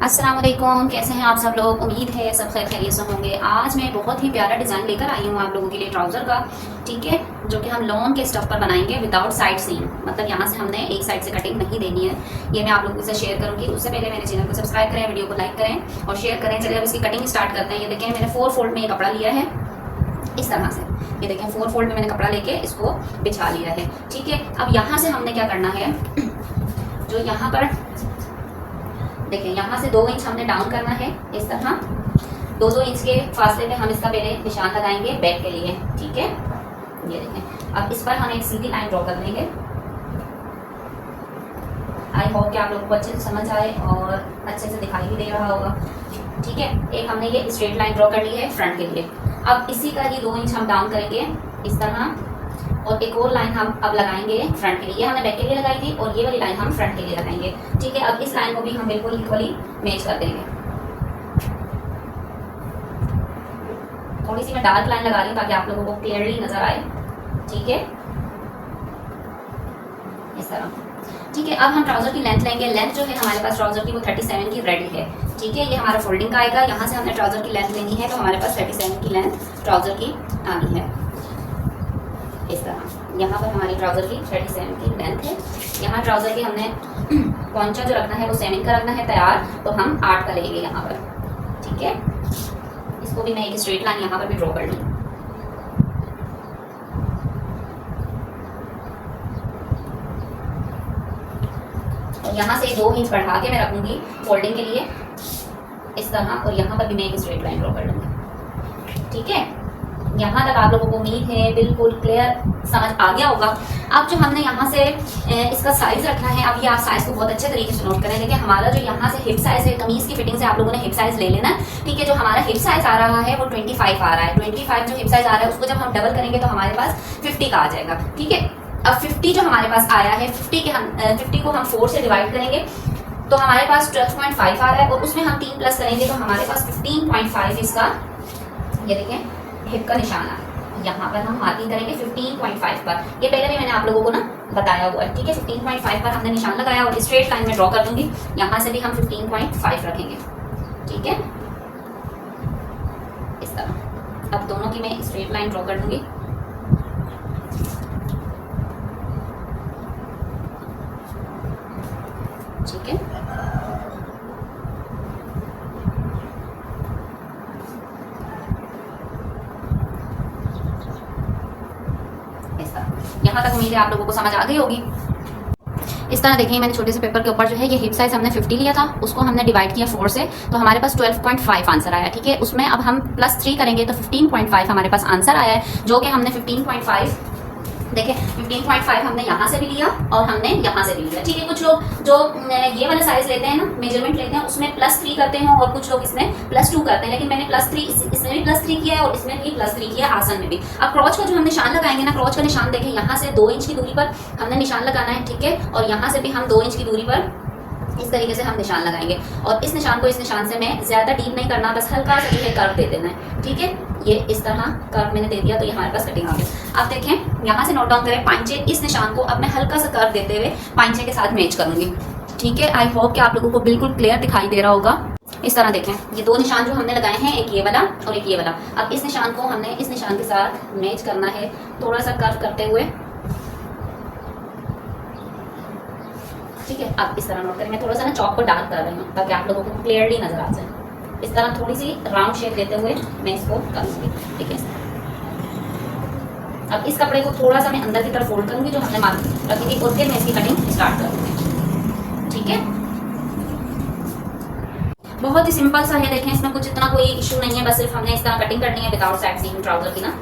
अस्सलाम वालेकुम, कैसे हैं आप सब लोग। उम्मीद है सब खैर खैरियत से होंगे। आज मैं बहुत ही प्यारा डिज़ाइन लेकर आई हूँ आप लोगों के लिए ट्राउज़र का, ठीक है, जो कि हम लॉन के स्टफ पर बनाएंगे विदाउट साइड सीम। मतलब यहाँ से हमने एक साइड से कटिंग नहीं देनी है। ये मैं आप लोगों से शेयर करूँगी। उससे पहले मेरे चैनल को सब्सक्राइब करें, वीडियो को लाइक करें और शेयर करें। चलिए अब इसकी कटिंग स्टार्ट करते हैं। ये देखें, मैंने 4 फोल्ड में ये कपड़ा लिया है इस तरह से। ये देखें 4 फोल्ड में मैंने कपड़ा लेके इसको बिछा लिया है, ठीक है। अब यहाँ से हमने क्या करना है, जो यहाँ पर देखें, यहाँ से 2 इंच हमने डाउन करना है इस तरह। 2-2 इंच के फासले में हम इसका पहले निशान लगाएंगे बैक के लिए, ठीक है। ये देखें, अब इस पर हम एक सीधी लाइन ड्रॉ कर लेंगे। आई होप कि आप लोगों को अच्छे से समझ आए और अच्छे से दिखाई भी दे रहा होगा, ठीक है। एक हमने ये स्ट्रेट लाइन ड्रॉ कर ली है फ्रंट के लिए। अब इसी का ही 2 इंच हम डाउन करेंगे इस तरह, और एक और लाइन हम अब लगाएंगे फ्रंट के लिए। ये हमने बैक के लिए लगाई थी और ये वाली लाइन हम फ्रंट के लिए लगाएंगे, ठीक है। अब इस लाइन को भी हम बिल्कुल इक्वली मैच कर देंगे। थोड़ी सी मैं डार्क लाइन लगा रही हूँ ताकि आप लोगों को क्लियरली नजर आए, ठीक है, इस तरह, ठीक है। अब हम ट्राउजर की लेंथ लेंगे। लेंथ जो है हमारे पास ट्राउजर की वो 37 की रेडी है, ठीक है। ये हमारा फोल्डिंग का आएगा। यहाँ से हमने ट्राउजर की लेंथ लेनी है, तो हमारे पास 37 की लेंथ ट्राउजर की आनी है इस तरह। यहाँ पर हमारी ट्राउज़र की 37 की लेंथ है। यहाँ ट्राउज़र की हमने पॉइंचा जो रखना है वो 7 का रखना है तैयार, तो हम 8 का लेंगे यहाँ पर, ठीक है। इसको भी मैं एक स्ट्रेट लाइन यहाँ पर भी ड्रॉ कर लूँ। और यहाँ से 2 इंच बढ़ा के मैं रखूँगी फोल्डिंग के लिए इस तरह, और यहाँ पर भी मैं एक स्ट्रेट लाइन ड्रॉ कर लूँगी, ठीक है। यहाँ तक आप लोगों को उम्मीद है बिल्कुल क्लियर समझ आ गया होगा। अब जो हमने यहाँ से इसका साइज रखना है, अब ये आप साइज को बहुत अच्छे तरीके से नोट करें। देखिए हमारा जो यहाँ से हिप साइज है, कमीज की फिटिंग से आप लोगों ने हिप साइज ले लेना, ठीक है। जो हमारा हिप साइज आ रहा है वो 25 आ रहा है। 25 जो हिप साइज आ रहा है उसको जब हम डबल करेंगे तो हमारे पास 50 का आ जाएगा, ठीक है। अब 50 जो हमारे पास आया है, 50 को हम 4 से डिवाइड करेंगे तो हमारे पास 12.5 आ रहा है, और उसमें हम 3 प्लस करेंगे तो हमारे पास 15.5 इसका, ये देखें, हिप का निशान है। यहाँ पर हम मार्किंग करेंगे 15.5 पर। ये पहले भी मैंने आप लोगों को ना बताया हुआ है, ठीक है। 15.5 पर हमने निशान लगाया और स्ट्रेट लाइन में ड्रॉ कर दूंगी। यहाँ से भी हम 15.5 रखेंगे, ठीक है, इस तरह। अब दोनों की मैं स्ट्रेट लाइन ड्रॉ कर दूंगी, ठीक है। यहाँ तक उम्मीद है आप लोगों को समझ आ गई होगी। इस तरह देखिए, मैंने छोटे से पेपर के ऊपर जो है ये हिप साइज हमने 50 लिया था, उसको हमने डिवाइड किया 4 से, तो हमारे पास 12.5 आंसर आया, ठीक है। उसमें अब हम +3 करेंगे तो 15.5 हमारे पास आंसर आया है, जो कि हमने 15.5 देखिए 15.5 हमने यहाँ से भी लिया और हमने यहाँ से भी लिया, ठीक है। कुछ लोग जो ये वाला साइज लेते हैं ना, मेजरमेंट लेते हैं, उसमें +3 करते हैं और कुछ लोग इसमें +2 करते हैं, लेकिन मैंने +3 इसमें भी +3 किया है और इसमें भी +3 किया, आसन में भी। अब क्रॉच का जो हम निशान लगाएंगे ना, क्रॉच का निशान देखें, यहाँ से 2 इंच की दूरी पर हमने निशान लगाना है, ठीक है। और यहाँ से भी हम 2 इंच की दूरी पर इस तरीके से हम निशान लगाएंगे, और इस निशान को इस निशान से मैं ज्यादा डीप नहीं करना, बस हल्का सा ये कर्व दे देना है, ठीक है। ये इस तरह कर्व मैंने दे दिया तो ये हमारे पास कटिंग आ गया। अब देखें, यहाँ से नोट डाउन करें पांचे, इस निशान को अब मैं हल्का सा कर्व देते हुए पांचे के साथ मैच करूंगी, ठीक है। आई होप कि आप लोगों को बिल्कुल क्लियर दिखाई दे रहा होगा। इस तरह देखें, ये 2 निशान जो हमने लगाए हैं, एक ये वाला और एक ये वाला। अब इस निशान को हमने इस निशान के साथ मैच करना है, थोड़ा सा कर्व करते हुए, ठीक है। अब इस तरह नोट करें, मैं थोड़ा सा ना चॉक को डार्क कर रही हूँ ताकि आप लोगों को क्लियरली नजर आ जाए। इस तरह थोड़ी सी राउंड शेप देते हुए मैं इसको करूँगी, ठीक है। अब इस कपड़े को थोड़ा सा मैं अंदर की तरफ फोल्ड करूँगी जो हमने मार्क रखी थी, और फिर मैं इसकी कटिंग स्टार्ट करूँगी, ठीक है। बहुत ही सिंपल सा है, देखें, इसमें कुछ इतना कोई इशू नहीं है, बस सिर्फ हमने इस तरह कटिंग करनी है विदाउट साइड सीम ट्राउजर की ना।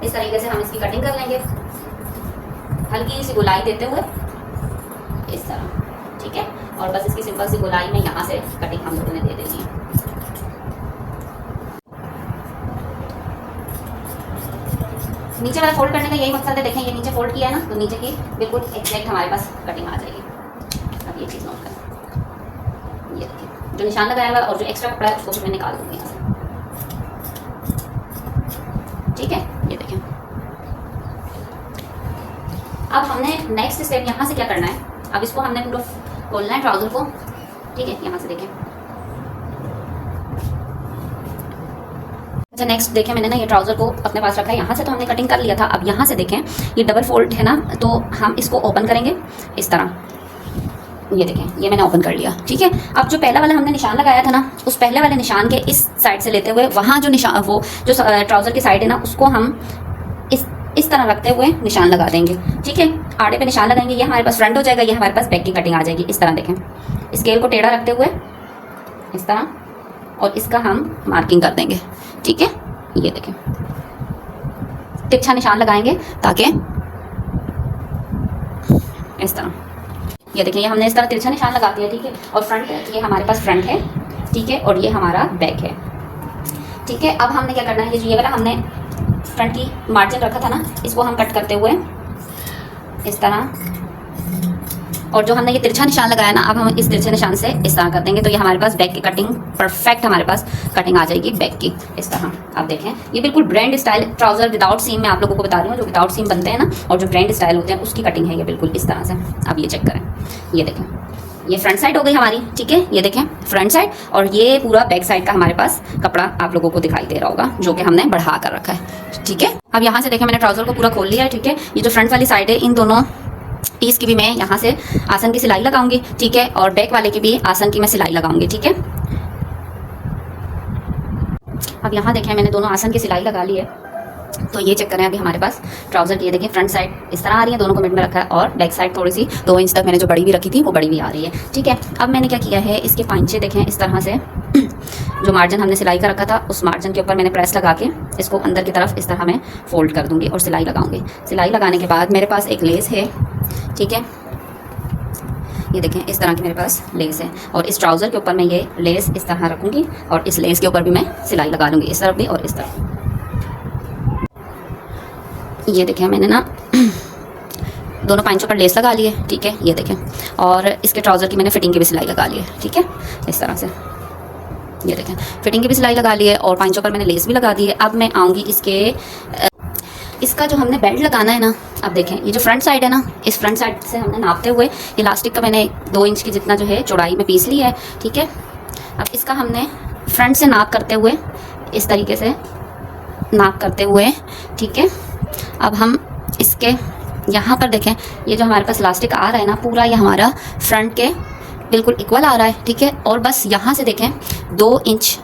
इस तरीके से हम इसकी कटिंग कर लेंगे, हल्की सी गोलाई देते हुए इस तरह, ठीक है। और बस इसकी सिंपल सी गोलाई में यहाँ से कटिंग हम लोगों ने दे देनी है। नीचे वाला फोल्ड करने का यही मकसद है। देखें, ये नीचे फोल्ड किया है ना, तो नीचे की बिल्कुल एग्जैक्ट हमारे पास कटिंग आ जाएगी। अब ये चीज़ नोट करें, ये देखिए जो निशान लगाया हुआ और जो एक्स्ट्रा कपड़ा है उसको भी मैं निकाल दूंगी यहाँ से, ठीक है। ये देखें, अब हमने नेक्स्ट स्टेप यहाँ से क्या करना है, अब इसको हमने पूरा खोलना है ट्राउजर को, ठीक है। यहाँ से देखें अच्छा नेक्स्ट देखें, मैंने ना ये ट्राउज़र को अपने पास रखा है, यहाँ से तो हमने कटिंग कर लिया था। अब यहाँ से देखें ये डबल फोल्ड है ना, तो हम इसको ओपन करेंगे इस तरह। ये देखें, ये मैंने ओपन कर लिया, ठीक है। अब जो पहला वाला हमने निशान लगाया था ना, उस पहले वाले निशान के इस साइड से लेते हुए वहाँ जो निशान, वो जो ट्राउज़र की साइड है ना, उसको हम इस तरह रखते हुए निशान लगा देंगे, ठीक है। आड़े पे निशान लगाएंगे, ये हमारे पास फ्रंट हो जाएगा, ये हमारे पास बैक की कटिंग आ जाएगी। इस तरह देखें, स्केल को टेढ़ा रखते हुए इस तरह, और इसका हम मार्किंग कर देंगे, ठीक है। ये देखें, तिरछा निशान लगाएंगे ताकि इस तरह, ये देखें, ये हमने इस तरह तिरछा निशान लगा दिया, ठीक है। और फ्रंट, ये हमारे पास फ्रंट है, ठीक है, और ये हमारा बैक है, ठीक है। अब हमने क्या करना है, ये वाला हमने फ्रंट की मार्जिन रखा था ना, इसको हम कट करते हुए इस तरह, और जो हमने ये तिरछा निशान लगाया ना, अब हम इस तिरछे निशान से इस तरह कर देंगे, तो ये हमारे पास बैक की कटिंग परफेक्ट, हमारे पास कटिंग आ जाएगी बैक की इस तरह। अब देखें, ये बिल्कुल ब्रांड स्टाइल ट्राउज़र विदाउट सीम मैं आप लोगों को बता रही हूँ, जो विदाउट सीम बनते हैं ना, और जो ब्रांड स्टाइल होते हैं उसकी कटिंग है ये बिल्कुल इस तरह से। अब ये चेक करें, ये देखें, ये फ्रंट साइड हो गई हमारी, ठीक है। ये देखें फ्रंट साइड, और ये पूरा बैक साइड का हमारे पास कपड़ा आप लोगों को दिखाई दे रहा होगा, जो कि हमने बढ़ा कर रखा है, ठीक है। अब यहाँ से देखें, मैंने ट्राउज़र को पूरा खोल लिया है, ठीक है। ये जो फ्रंट वाली साइड है, इन दोनों पीस की भी मैं यहाँ से आसन की सिलाई लगाऊंगी, ठीक है, और बैक वाले की भी आसन की मैं सिलाई लगाऊंगी, ठीक है। अब यहाँ देखें, मैंने दोनों आसन की सिलाई लगा ली है, तो ये चेक करें। अभी हमारे पास ट्राउज़र की ये देखें, फ्रंट साइड इस तरह आ रही है, दोनों को मिड में रखा है, और बैक साइड थोड़ी सी 2 इंच तक मैंने जो बड़ी भी रखी थी वो बड़ी भी आ रही है, ठीक है। अब मैंने क्या किया है, इसके पांचे देखें इस तरह से, जो मार्जिन हमने सिलाई का रखा था उस मार्जिन के ऊपर मैंने प्रेस लगा के इसको अंदर की तरफ इस तरह मैं फोल्ड कर दूंगी और सिलाई लगाऊंगी। सिलाई लगाने के बाद मेरे पास एक लेस है, ठीक है, ये देखें इस तरह की मेरे पास लेस है, और इस ट्राउज़र के ऊपर मैं ये लेस इस तरह रखूँगी, और इस लेस के ऊपर भी मैं सिलाई लगा लूँगी, इस तरफ भी और इस तरफ। ये देखें, मैंने ना दोनों पांचों पर लेस लगा लिए, ठीक है, ये देखें, और इसके ट्राउज़र की मैंने फिटिंग की भी सिलाई लगा ली है, ठीक है, इस तरह से। ये देखें, फिटिंग की भी सिलाई लगा ली है, और पांचों पर मैंने लेस भी लगा दी है। अब मैं आऊँगी इसका जो हमने बेल्ट लगाना है ना, अब देखें, ये जो फ्रंट साइड है ना, इस फ्रंट साइड से हमने नापते हुए इलास्टिक का मैंने 2 इंच की जितना जो है चौड़ाई में पीस ली है, ठीक है। अब इसका हमने फ्रंट से नाप करते हुए इस तरीके से नाप करते हुए, ठीक है। अब हम इसके यहाँ पर देखें, ये जो हमारे पास इलास्टिक आ रहा है ना, पूरा ये हमारा फ्रंट के बिल्कुल इक्वल आ रहा है, ठीक है। और बस यहाँ से देखें 2 इंच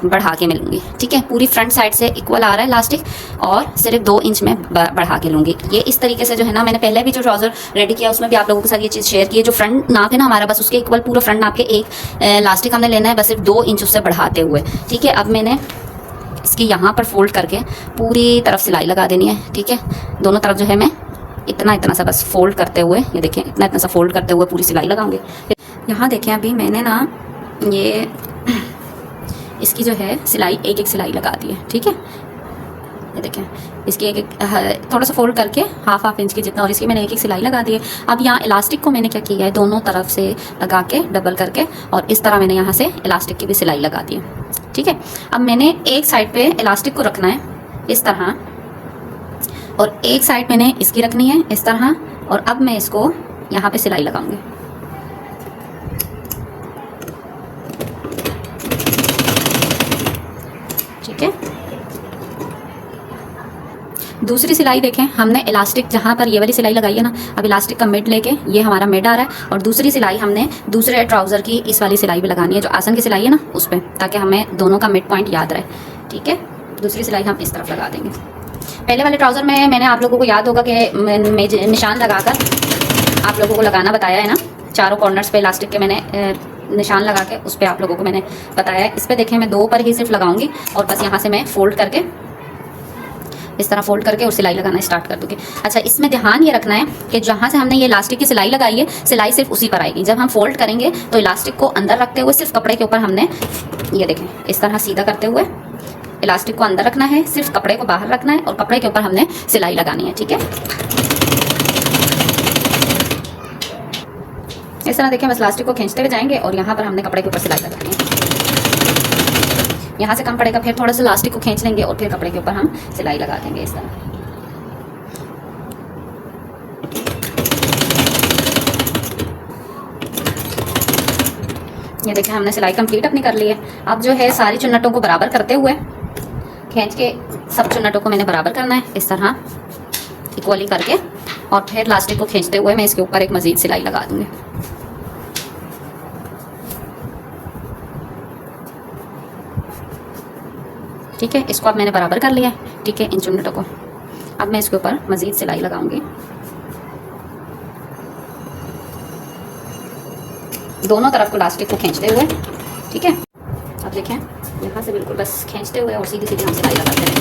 बढ़ा के मैं लूँगी, ठीक है। पूरी फ्रंट साइड से इक्वल आ रहा है इलास्टिक, और सिर्फ 2 इंच में बढ़ा के लूँगी। ये इस तरीके से जो है ना, मैंने पहले भी जो ट्राउज़र रेडी किया उसमें भी आप लोगों के साथ ये चीज़ शेयर की है। जो फ्रंट नाप है ना हमारा, बस उसके इक्वल पूरा फ्रंट नाप के एक इलास्टिक हमने लेना है, बस सिर्फ 2 इंच उससे बढ़ाते हुए, ठीक है। अब मैंने इसकी यहाँ पर फोल्ड करके पूरी तरफ सिलाई लगा देनी है, ठीक है। दोनों तरफ जो है मैं इतना इतना सा बस फोल्ड करते हुए, ये देखें, इतना इतना सा फोल्ड करते हुए पूरी सिलाई लगाऊंगी। यहाँ देखें, अभी मैंने ना ये इसकी जो है सिलाई एक एक सिलाई लगा दी है, ठीक है। ये देखें, इसकी एक एक थोड़ा सा फोल्ड करके हाफ इंच की जितना, और इसकी मैंने एक एक सिलाई लगा दी है। अब यहाँ इलास्टिक को मैंने क्या किया है, दोनों तरफ से लगा के डबल करके, और इस तरह मैंने यहाँ से इलास्टिक की भी सिलाई लगा दी है, ठीक है। अब मैंने एक साइड पे इलास्टिक को रखना है इस तरह, और एक साइड मैंने इसकी रखनी है इस तरह, और अब मैं इसको यहाँ पे सिलाई लगाऊंगी, ठीक है। दूसरी सिलाई देखें, हमने इलास्टिक जहाँ पर ये वाली सिलाई लगाई है ना, अब इलास्टिक का मिड लेके ये हमारा मिड आ रहा है, और दूसरी सिलाई हमने दूसरे ट्राउज़र की इस वाली सिलाई भी लगानी है, जो आसन की सिलाई है ना उस पर, ताकि हमें दोनों का मिड पॉइंट याद रहे, ठीक है। दूसरी सिलाई हम इस तरफ लगा देंगे। पहले वाले ट्राउज़र में मैंने आप लोगों को याद होगा कि निशान लगाकर आप लोगों को लगाना बताया है ना, चारों कॉर्नर्स पे इलास्टिक के मैंने निशान लगा के उस पर आप लोगों को मैंने बताया है। इस पर देखें, मैं 2 पर ही सिर्फ लगाऊंगी, और बस यहाँ से मैं फोल्ड करके इस तरह फोल्ड करके और सिलाई लगाना स्टार्ट कर दूँगी। अच्छा, इसमें ध्यान ये रखना है कि जहाँ से हमने ये इलास्टिक की सिलाई लगाई है, सिलाई सिर्फ उसी पर आएगी। जब हम फोल्ड करेंगे तो इलास्टिक को अंदर रखते हुए सिर्फ कपड़े के ऊपर हमने, ये देखें, इस तरह सीधा करते हुए इलास्टिक को अंदर रखना है, सिर्फ कपड़े को बाहर रखना है, और कपड़े के ऊपर हमने सिलाई लगानी है, ठीक है। इस तरह देखें, बस इलास्टिक को खींचते हुए जाएंगे, और यहाँ पर हमने कपड़े के ऊपर सिलाई लगानी है। यहाँ से कम पड़ेगा, फिर थोड़ा सा इलास्टिक को खींच लेंगे, और फिर कपड़े के ऊपर हम सिलाई लगा देंगे इस तरह। ये देखें, हमने सिलाई कंप्लीट अपनी कर ली है। अब जो है सारी चुन्नटों को बराबर करते हुए खींच के सब चुन्नटों को मैंने बराबर करना है इस तरह इक्वली करके, और फिर इलास्टिक को खींचते हुए मैं इसके ऊपर एक मज़ीद सिलाई लगा दूँगी। ठीक है, इसको अब मैंने बराबर कर लिया है। ठीक है, इन चुन्नटों को अब मैं इसके ऊपर मज़ीद सिलाई लगाऊंगी, दोनों तरफ को इलास्टिक को खींचते हुए। ठीक है, अब देखें यहाँ से बिल्कुल बस खींचते हुए और सीधी सीधी हम सिलाई लगाते हैं,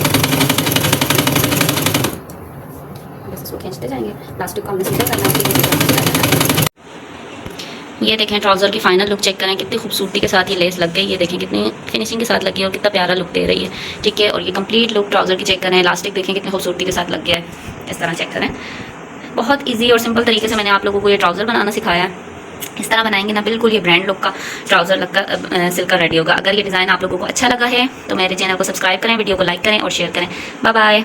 बस इसको खींचते जाएंगे, प्लास्टिक को हमने सीधा करना है। ये देखें ट्राउज़र की फाइनल लुक चेक करें, कितनी खूबसूरती के साथ ये लेस लग गई, ये देखें कितनी फिनिशिंग के साथ लगी है और कितना प्यारा लुक दे रही है। ठीक है, और ये कंप्लीट लुक ट्राउज़र की चेक करें, इलास्टिक देखें कितनी खूबसूरती के साथ लग गया है, इस तरह चेक करें। बहुत ईजी और सिंपल तरीके से मैंने आप लोगों को ये ट्राउज़र बनाना सिखाया है। इस तरह बनाएंगे ना, बिल्कुल ये ब्रांड लुक का ट्राउज़र लगकर सिल्क रेडी होगा। अगर ये डिज़ाइन आप लोगों को अच्छा लगा है तो मेरे चैनल को सब्सक्राइब करें, वीडियो को लाइक करें और शेयर करें। Bye bye.